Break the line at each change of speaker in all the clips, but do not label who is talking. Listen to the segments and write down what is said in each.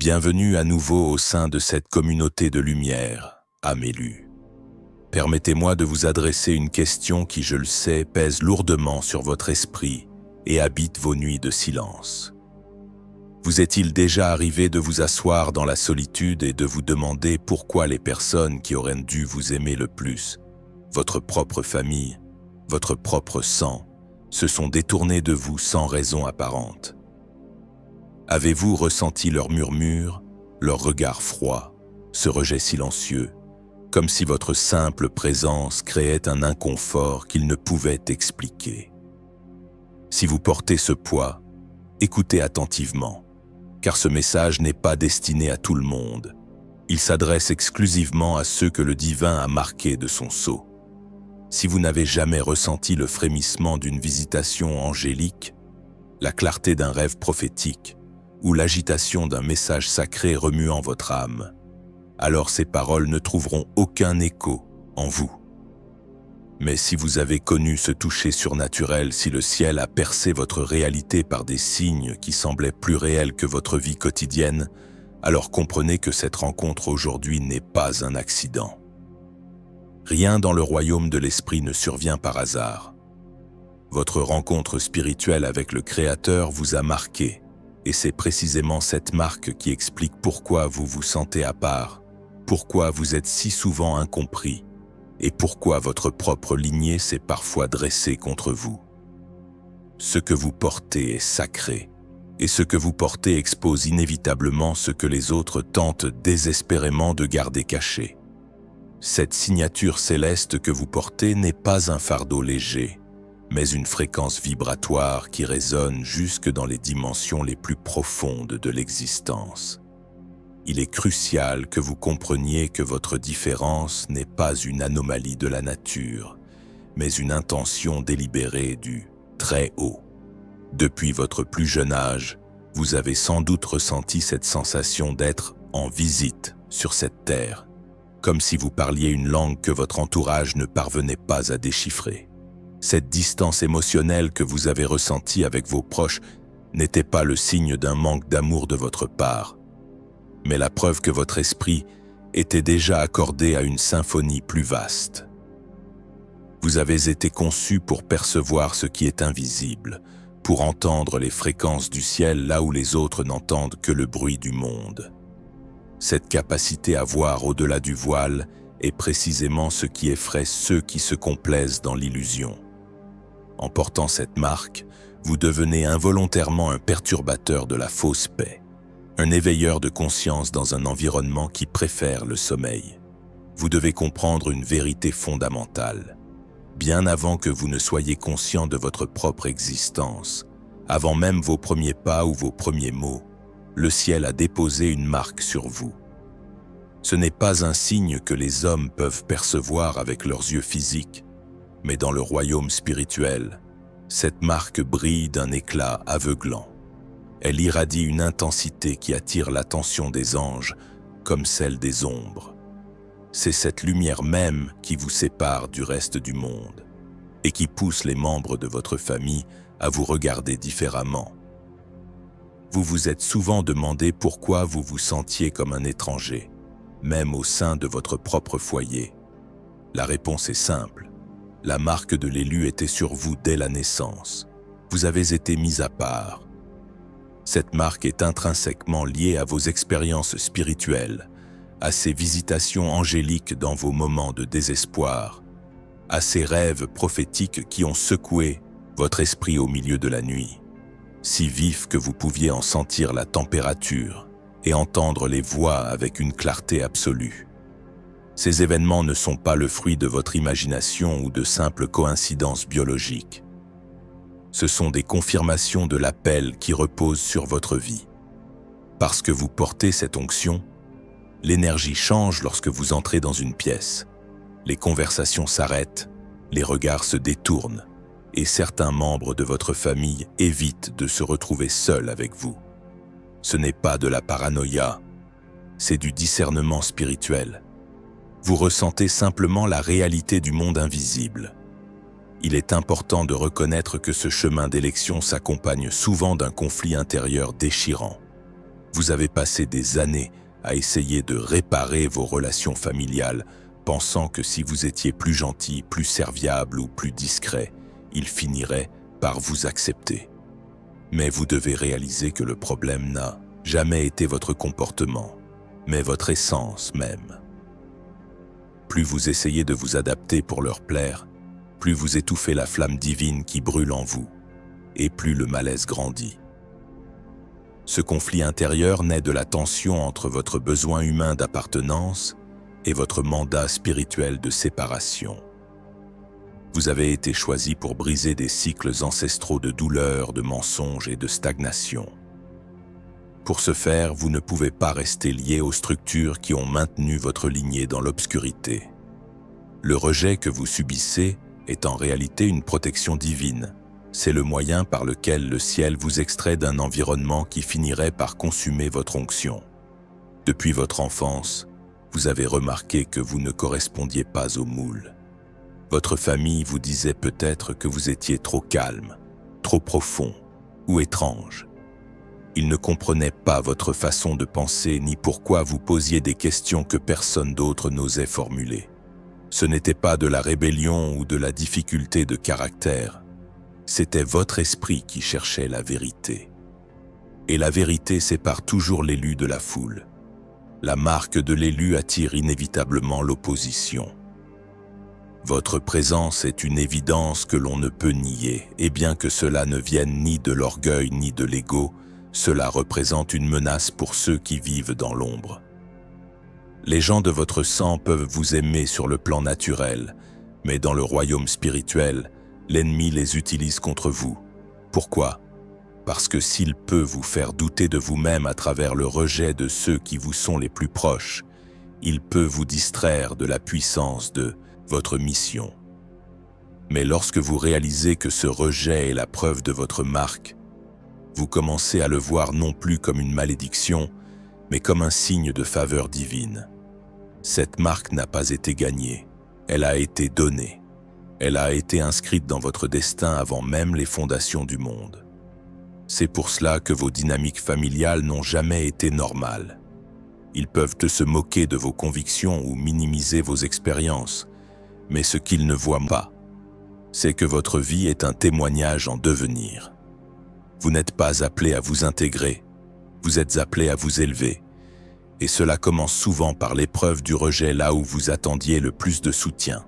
Bienvenue à nouveau au sein de cette communauté de lumière, âme élue. Permettez-moi de vous adresser une question qui, je le sais, pèse lourdement sur votre esprit et habite vos nuits de silence. Vous est-il déjà arrivé de vous asseoir dans la solitude et de vous demander pourquoi les personnes qui auraient dû vous aimer le plus, votre propre famille, votre propre sang, se sont détournées de vous sans raison apparente? Avez-vous ressenti leurs murmures, leur regard froid, ce rejet silencieux, comme si votre simple présence créait un inconfort qu'ils ne pouvaient expliquer? Si vous portez ce poids, écoutez attentivement, car ce message n'est pas destiné à tout le monde. Il s'adresse exclusivement à ceux que le divin a marqués de son sceau. Si vous n'avez jamais ressenti le frémissement d'une visitation angélique, la clarté d'un rêve prophétique, ou l'agitation d'un message sacré remuant votre âme, alors ces paroles ne trouveront aucun écho en vous. Mais si vous avez connu ce toucher surnaturel, si le ciel a percé votre réalité par des signes qui semblaient plus réels que votre vie quotidienne, alors comprenez que cette rencontre aujourd'hui n'est pas un accident. Rien dans le royaume de l'esprit ne survient par hasard. Votre rencontre spirituelle avec le Créateur vous a marqué, et c'est précisément cette marque qui explique pourquoi vous vous sentez à part, pourquoi vous êtes si souvent incompris, et pourquoi votre propre lignée s'est parfois dressée contre vous. Ce que vous portez est sacré, et ce que vous portez expose inévitablement ce que les autres tentent désespérément de garder caché. Cette signature céleste que vous portez n'est pas un fardeau léger, mais une fréquence vibratoire qui résonne jusque dans les dimensions les plus profondes de l'existence. Il est crucial que vous compreniez que votre différence n'est pas une anomalie de la nature, mais une intention délibérée du très haut. Depuis votre plus jeune âge, vous avez sans doute ressenti cette sensation d'être en visite sur cette terre, comme si vous parliez une langue que votre entourage ne parvenait pas à déchiffrer. Cette distance émotionnelle que vous avez ressentie avec vos proches n'était pas le signe d'un manque d'amour de votre part, mais la preuve que votre esprit était déjà accordé à une symphonie plus vaste. Vous avez été conçu pour percevoir ce qui est invisible, pour entendre les fréquences du ciel là où les autres n'entendent que le bruit du monde. Cette capacité à voir au-delà du voile est précisément ce qui effraie ceux qui se complaisent dans l'illusion. En portant cette marque, vous devenez involontairement un perturbateur de la fausse paix, un éveilleur de conscience dans un environnement qui préfère le sommeil. Vous devez comprendre une vérité fondamentale. Bien avant que vous ne soyez conscient de votre propre existence, avant même vos premiers pas ou vos premiers mots, le ciel a déposé une marque sur vous. Ce n'est pas un signe que les hommes peuvent percevoir avec leurs yeux physiques, mais dans le royaume spirituel, cette marque brille d'un éclat aveuglant. Elle irradie une intensité qui attire l'attention des anges, comme celle des ombres. C'est cette lumière même qui vous sépare du reste du monde, et qui pousse les membres de votre famille à vous regarder différemment. Vous vous êtes souvent demandé pourquoi vous vous sentiez comme un étranger, même au sein de votre propre foyer. La réponse est simple. La marque de l'élu était sur vous dès la naissance. Vous avez été mis à part. Cette marque est intrinsèquement liée à vos expériences spirituelles, à ces visitations angéliques dans vos moments de désespoir, à ces rêves prophétiques qui ont secoué votre esprit au milieu de la nuit, si vif que vous pouviez en sentir la température et entendre les voix avec une clarté absolue. Ces événements ne sont pas le fruit de votre imagination ou de simples coïncidences biologiques. Ce sont des confirmations de l'appel qui repose sur votre vie. Parce que vous portez cette onction, l'énergie change lorsque vous entrez dans une pièce. Les conversations s'arrêtent, les regards se détournent, et certains membres de votre famille évitent de se retrouver seuls avec vous. Ce n'est pas de la paranoïa, c'est du discernement spirituel. Vous ressentez simplement la réalité du monde invisible. Il est important de reconnaître que ce chemin d'élection s'accompagne souvent d'un conflit intérieur déchirant. Vous avez passé des années à essayer de réparer vos relations familiales, pensant que si vous étiez plus gentil, plus serviable ou plus discret, ils finiraient par vous accepter. Mais vous devez réaliser que le problème n'a jamais été votre comportement, mais votre essence même. Plus vous essayez de vous adapter pour leur plaire, plus vous étouffez la flamme divine qui brûle en vous, et plus le malaise grandit. Ce conflit intérieur naît de la tension entre votre besoin humain d'appartenance et votre mandat spirituel de séparation. Vous avez été choisi pour briser des cycles ancestraux de douleur, de mensonges et de stagnation. Pour ce faire, vous ne pouvez pas rester lié aux structures qui ont maintenu votre lignée dans l'obscurité. Le rejet que vous subissez est en réalité une protection divine. C'est le moyen par lequel le ciel vous extrait d'un environnement qui finirait par consumer votre onction. Depuis votre enfance, vous avez remarqué que vous ne correspondiez pas au moule. Votre famille vous disait peut-être que vous étiez trop calme, trop profond ou étrange. Ils ne comprenaient pas votre façon de penser ni pourquoi vous posiez des questions que personne d'autre n'osait formuler. Ce n'était pas de la rébellion ou de la difficulté de caractère. C'était votre esprit qui cherchait la vérité. Et la vérité sépare toujours l'élu de la foule. La marque de l'élu attire inévitablement l'opposition. Votre présence est une évidence que l'on ne peut nier, et bien que cela ne vienne ni de l'orgueil ni de l'ego, cela représente une menace pour ceux qui vivent dans l'ombre. Les gens de votre sang peuvent vous aimer sur le plan naturel, mais dans le royaume spirituel, l'ennemi les utilise contre vous. Pourquoi ? Parce que s'il peut vous faire douter de vous-même à travers le rejet de ceux qui vous sont les plus proches, il peut vous distraire de la puissance de votre mission. Mais lorsque vous réalisez que ce rejet est la preuve de votre marque, vous commencez à le voir non plus comme une malédiction, mais comme un signe de faveur divine. Cette marque n'a pas été gagnée, elle a été donnée. Elle a été inscrite dans votre destin avant même les fondations du monde. C'est pour cela que vos dynamiques familiales n'ont jamais été normales. Ils peuvent se moquer de vos convictions ou minimiser vos expériences, mais ce qu'ils ne voient pas, c'est que votre vie est un témoignage en devenir. Vous n'êtes pas appelé à vous intégrer, vous êtes appelé à vous élever. Et cela commence souvent par l'épreuve du rejet là où vous attendiez le plus de soutien.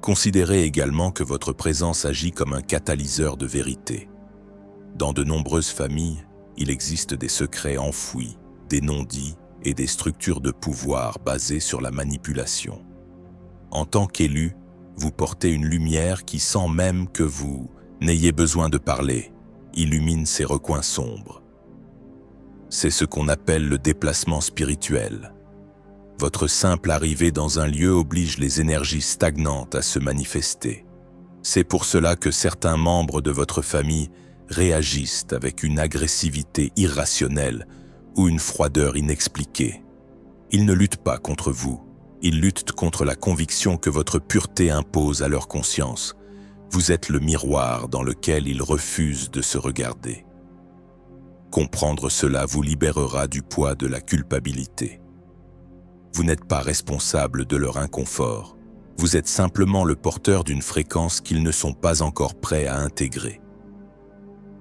Considérez également que votre présence agit comme un catalyseur de vérité. Dans de nombreuses familles, il existe des secrets enfouis, des non-dits et des structures de pouvoir basées sur la manipulation. En tant qu'élu, vous portez une lumière qui, sans même que vous n'ayez besoin de parler, illumine ces recoins sombres. C'est ce qu'on appelle le déplacement spirituel. Votre simple arrivée dans un lieu oblige les énergies stagnantes à se manifester. C'est pour cela que certains membres de votre famille réagissent avec une agressivité irrationnelle ou une froideur inexpliquée. Ils ne luttent pas contre vous, ils luttent contre la conviction que votre pureté impose à leur conscience. Vous êtes le miroir dans lequel ils refusent de se regarder. Comprendre cela vous libérera du poids de la culpabilité. Vous n'êtes pas responsable de leur inconfort. Vous êtes simplement le porteur d'une fréquence qu'ils ne sont pas encore prêts à intégrer.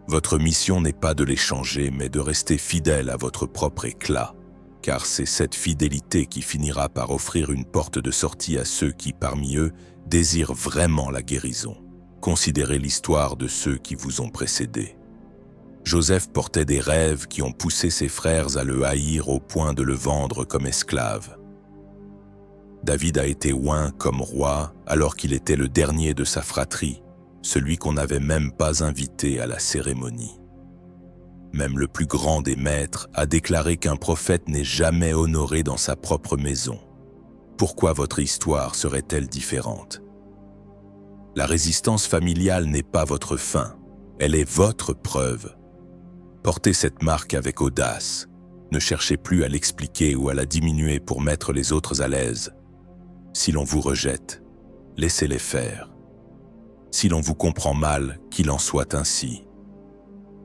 Votre mission n'est pas de les changer, mais de rester fidèle à votre propre éclat, car c'est cette fidélité qui finira par offrir une porte de sortie à ceux qui, parmi eux, désirent vraiment la guérison. Considérez l'histoire de ceux qui vous ont précédés. Joseph portait des rêves qui ont poussé ses frères à le haïr au point de le vendre comme esclave. David a été oint comme roi alors qu'il était le dernier de sa fratrie, celui qu'on n'avait même pas invité à la cérémonie. Même le plus grand des maîtres a déclaré qu'un prophète n'est jamais honoré dans sa propre maison. Pourquoi votre histoire serait-elle différente ? La résistance familiale n'est pas votre fin, elle est votre preuve. Portez cette marque avec audace. Ne cherchez plus à l'expliquer ou à la diminuer pour mettre les autres à l'aise. Si l'on vous rejette, laissez-les faire. Si l'on vous comprend mal, qu'il en soit ainsi.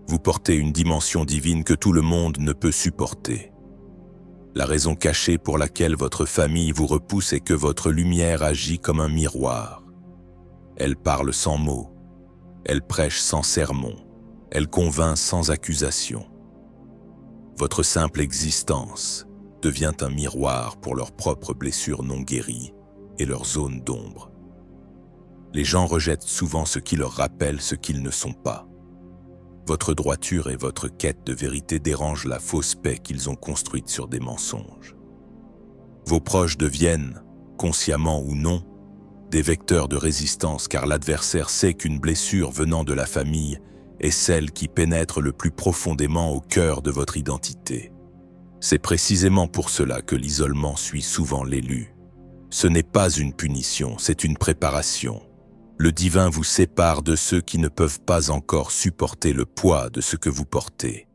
Vous portez une dimension divine que tout le monde ne peut supporter. La raison cachée pour laquelle votre famille vous repousse est que votre lumière agit comme un miroir. Elle parle sans mots, elle prêche sans sermon, elle convainc sans accusation. Votre simple existence devient un miroir pour leurs propres blessures non guéries et leurs zones d'ombre. Les gens rejettent souvent ce qui leur rappelle ce qu'ils ne sont pas. Votre droiture et votre quête de vérité dérangent la fausse paix qu'ils ont construite sur des mensonges. Vos proches deviennent, consciemment ou non, des vecteurs de résistance car l'adversaire sait qu'une blessure venant de la famille est celle qui pénètre le plus profondément au cœur de votre identité. C'est précisément pour cela que l'isolement suit souvent l'élu. Ce n'est pas une punition, c'est une préparation. Le divin vous sépare de ceux qui ne peuvent pas encore supporter le poids de ce que vous portez.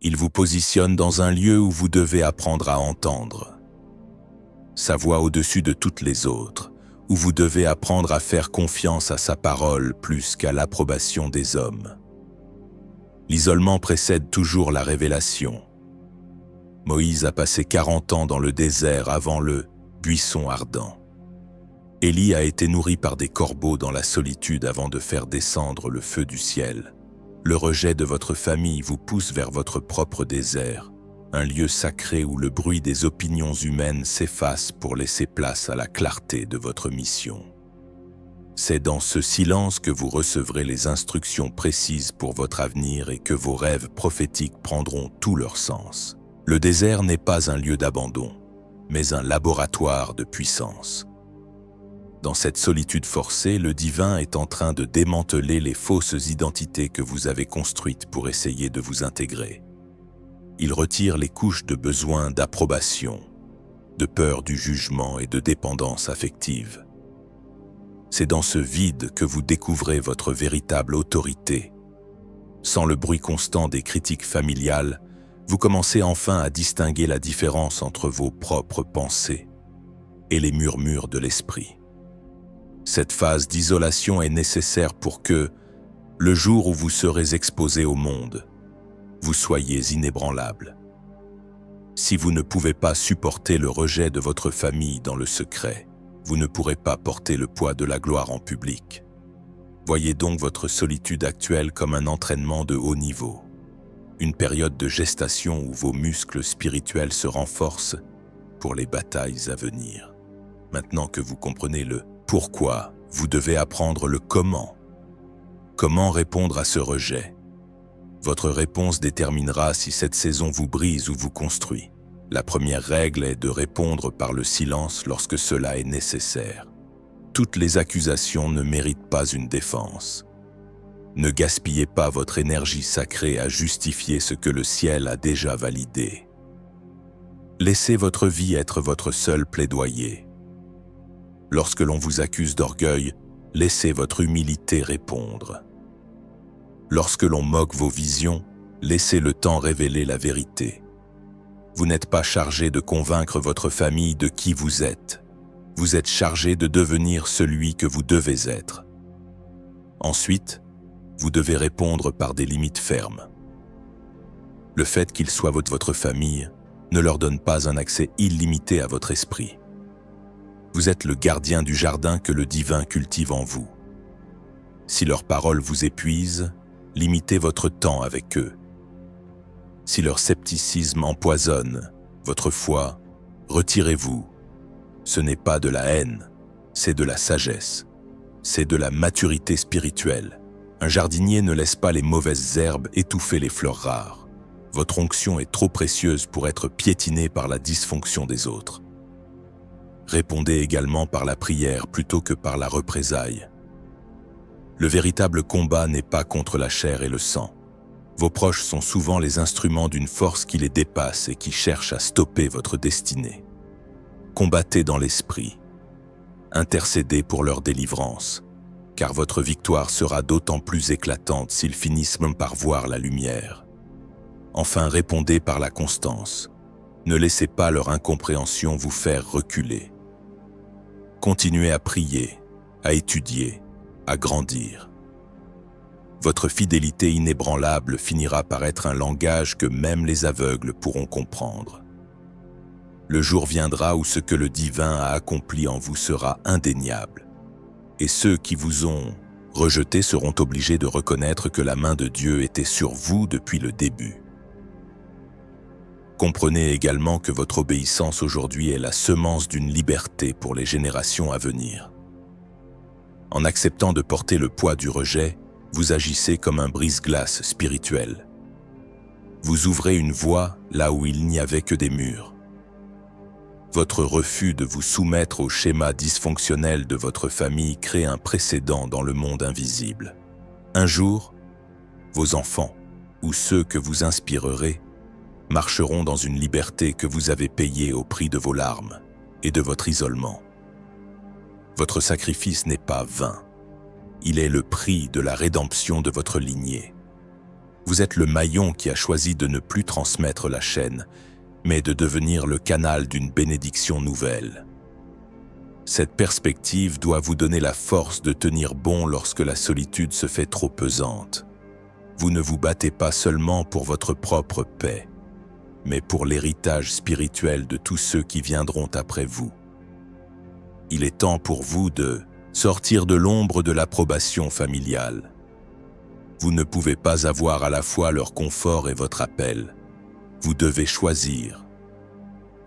Il vous positionne dans un lieu où vous devez apprendre à entendre sa voix au-dessus de toutes les autres, où vous devez apprendre à faire confiance à sa parole plus qu'à l'approbation des hommes. L'isolement précède toujours la révélation. Moïse a passé 40 ans dans le désert avant le buisson ardent. Élie a été nourri par des corbeaux dans la solitude avant de faire descendre le feu du ciel. Le rejet de votre famille vous pousse vers votre propre désert, un lieu sacré où le bruit des opinions humaines s'efface pour laisser place à la clarté de votre mission. C'est dans ce silence que vous recevrez les instructions précises pour votre avenir et que vos rêves prophétiques prendront tout leur sens. Le désert n'est pas un lieu d'abandon, mais un laboratoire de puissance. Dans cette solitude forcée, le divin est en train de démanteler les fausses identités que vous avez construites pour essayer de vous intégrer. Il retire les couches de besoin d'approbation, de peur du jugement et de dépendance affective. C'est dans ce vide que vous découvrez votre véritable autorité. Sans le bruit constant des critiques familiales, vous commencez enfin à distinguer la différence entre vos propres pensées et les murmures de l'esprit. Cette phase d'isolation est nécessaire pour que, le jour où vous serez exposé au monde, vous soyez inébranlable. Si vous ne pouvez pas supporter le rejet de votre famille dans le secret, vous ne pourrez pas porter le poids de la gloire en public. Voyez donc votre solitude actuelle comme un entraînement de haut niveau, une période de gestation où vos muscles spirituels se renforcent pour les batailles à venir. Maintenant que vous comprenez le pourquoi, vous devez apprendre le comment. Comment répondre à ce rejet? Votre réponse déterminera si cette saison vous brise ou vous construit. La première règle est de répondre par le silence lorsque cela est nécessaire. Toutes les accusations ne méritent pas une défense. Ne gaspillez pas votre énergie sacrée à justifier ce que le ciel a déjà validé. Laissez votre vie être votre seul plaidoyer. Lorsque l'on vous accuse d'orgueil, laissez votre humilité répondre. Lorsque l'on moque vos visions, laissez le temps révéler la vérité. Vous n'êtes pas chargé de convaincre votre famille de qui vous êtes. Vous êtes chargé de devenir celui que vous devez être. Ensuite, vous devez répondre par des limites fermes. Le fait qu'ils soient votre famille ne leur donne pas un accès illimité à votre esprit. Vous êtes le gardien du jardin que le divin cultive en vous. Si leurs paroles vous épuisent, limitez votre temps avec eux. Si leur scepticisme empoisonne votre foi, retirez-vous. Ce n'est pas de la haine, c'est de la sagesse. C'est de la maturité spirituelle. Un jardinier ne laisse pas les mauvaises herbes étouffer les fleurs rares. Votre onction est trop précieuse pour être piétinée par la dysfonction des autres. Répondez également par la prière plutôt que par la représaille. Le véritable combat n'est pas contre la chair et le sang. Vos proches sont souvent les instruments d'une force qui les dépasse et qui cherche à stopper votre destinée. Combattez dans l'esprit. Intercédez pour leur délivrance, car votre victoire sera d'autant plus éclatante s'ils finissent même par voir la lumière. Enfin, répondez par la constance. Ne laissez pas leur incompréhension vous faire reculer. Continuez à prier, à étudier, à grandir. votre fidélité inébranlable finira par être un langage que même les aveugles pourront comprendre. Le jour viendra où ce que le divin a accompli en vous sera indéniable, et ceux qui vous ont rejeté seront obligés de reconnaître que la main de Dieu était sur vous depuis le début. Comprenez également que votre obéissance aujourd'hui est la semence d'une liberté pour les générations à venir. En acceptant de porter le poids du rejet, vous agissez comme un brise-glace spirituel. Vous ouvrez une voie là où il n'y avait que des murs. Votre refus de vous soumettre au schéma dysfonctionnel de votre famille crée un précédent dans le monde invisible. Un jour, vos enfants, ou ceux que vous inspirerez, marcheront dans une liberté que vous avez payée au prix de vos larmes et de votre isolement. Votre sacrifice n'est pas vain. Il est le prix de la rédemption de votre lignée. Vous êtes le maillon qui a choisi de ne plus transmettre la chaîne, mais de devenir le canal d'une bénédiction nouvelle. Cette perspective doit vous donner la force de tenir bon lorsque la solitude se fait trop pesante. Vous ne vous battez pas seulement pour votre propre paix, mais pour l'héritage spirituel de tous ceux qui viendront après vous. Il est temps pour vous de sortir de l'ombre de l'approbation familiale. Vous ne pouvez pas avoir à la fois leur confort et votre appel. Vous devez choisir.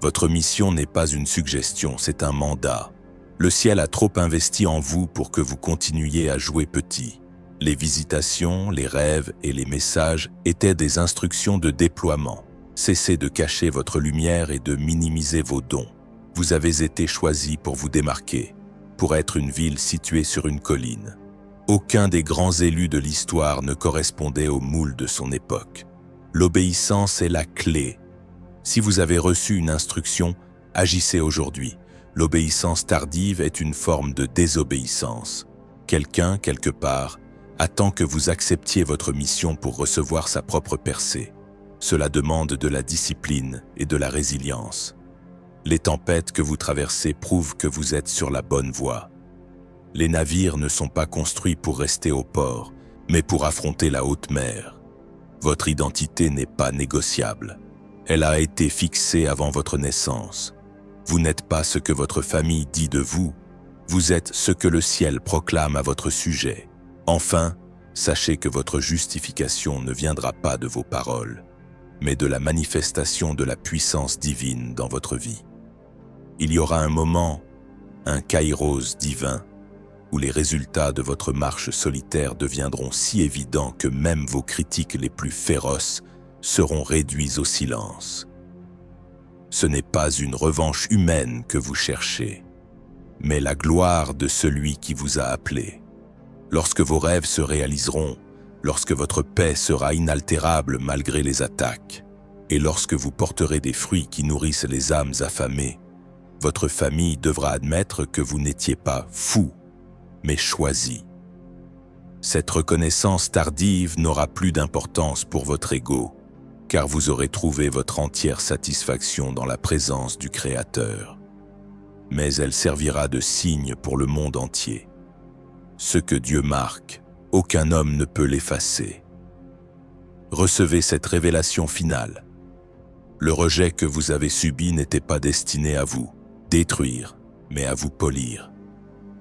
Votre mission n'est pas une suggestion, c'est un mandat. Le ciel a trop investi en vous pour que vous continuiez à jouer petit. Les visitations, les rêves et les messages étaient des instructions de déploiement. Cessez de cacher votre lumière et de minimiser vos dons. Vous avez été choisi pour vous démarquer, pour être une ville située sur une colline. Aucun des grands élus de l'histoire ne correspondait au moule de son époque. L'obéissance est la clé. Si vous avez reçu une instruction, agissez aujourd'hui. L'obéissance tardive est une forme de désobéissance. Quelqu'un, quelque part, attend que vous acceptiez votre mission pour recevoir sa propre percée. Cela demande de la discipline et de la résilience. Les tempêtes que vous traversez prouvent que vous êtes sur la bonne voie. Les navires ne sont pas construits pour rester au port, mais pour affronter la haute mer. Votre identité n'est pas négociable. Elle a été fixée avant votre naissance. Vous n'êtes pas ce que votre famille dit de vous. Vous êtes ce que le ciel proclame à votre sujet. Enfin, sachez que votre justification ne viendra pas de vos paroles, mais de la manifestation de la puissance divine dans votre vie. Il y aura un moment, un kairos divin, où les résultats de votre marche solitaire deviendront si évidents que même vos critiques les plus féroces seront réduits au silence. Ce n'est pas une revanche humaine que vous cherchez, mais la gloire de celui qui vous a appelé. Lorsque vos rêves se réaliseront, lorsque votre paix sera inaltérable malgré les attaques, et lorsque vous porterez des fruits qui nourrissent les âmes affamées, votre famille devra admettre que vous n'étiez pas fou, mais choisi. Cette reconnaissance tardive n'aura plus d'importance pour votre ego, car vous aurez trouvé votre entière satisfaction dans la présence du Créateur. Mais elle servira de signe pour le monde entier. Ce que Dieu marque, aucun homme ne peut l'effacer. Recevez cette révélation finale. Le rejet que vous avez subi n'était pas destiné à vous détruire, mais à vous polir.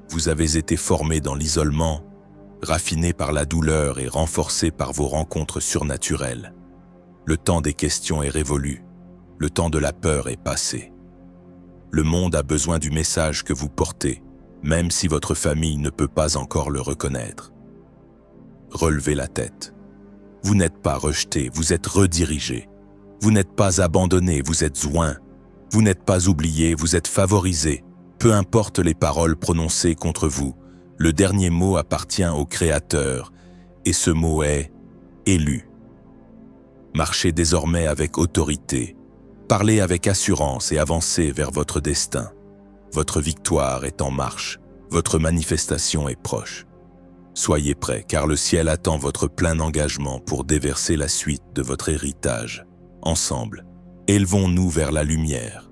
Vous avez été formé dans l'isolement, raffiné par la douleur et renforcé par vos rencontres surnaturelles. Le temps des questions est révolu, le temps de la peur est passé. Le monde a besoin du message que vous portez, même si votre famille ne peut pas encore le reconnaître. Relevez la tête. Vous n'êtes pas rejeté, vous êtes redirigé. Vous n'êtes pas abandonné, vous êtes oint. Vous n'êtes pas oublié, vous êtes favorisé. Peu importe les paroles prononcées contre vous, le dernier mot appartient au Créateur, et ce mot est « élu ». Marchez désormais avec autorité, parlez avec assurance et avancez vers votre destin. Votre victoire est en marche, votre manifestation est proche. Soyez prêts, car le ciel attend votre plein engagement pour déverser la suite de votre héritage. Ensemble, élevons-nous vers la lumière.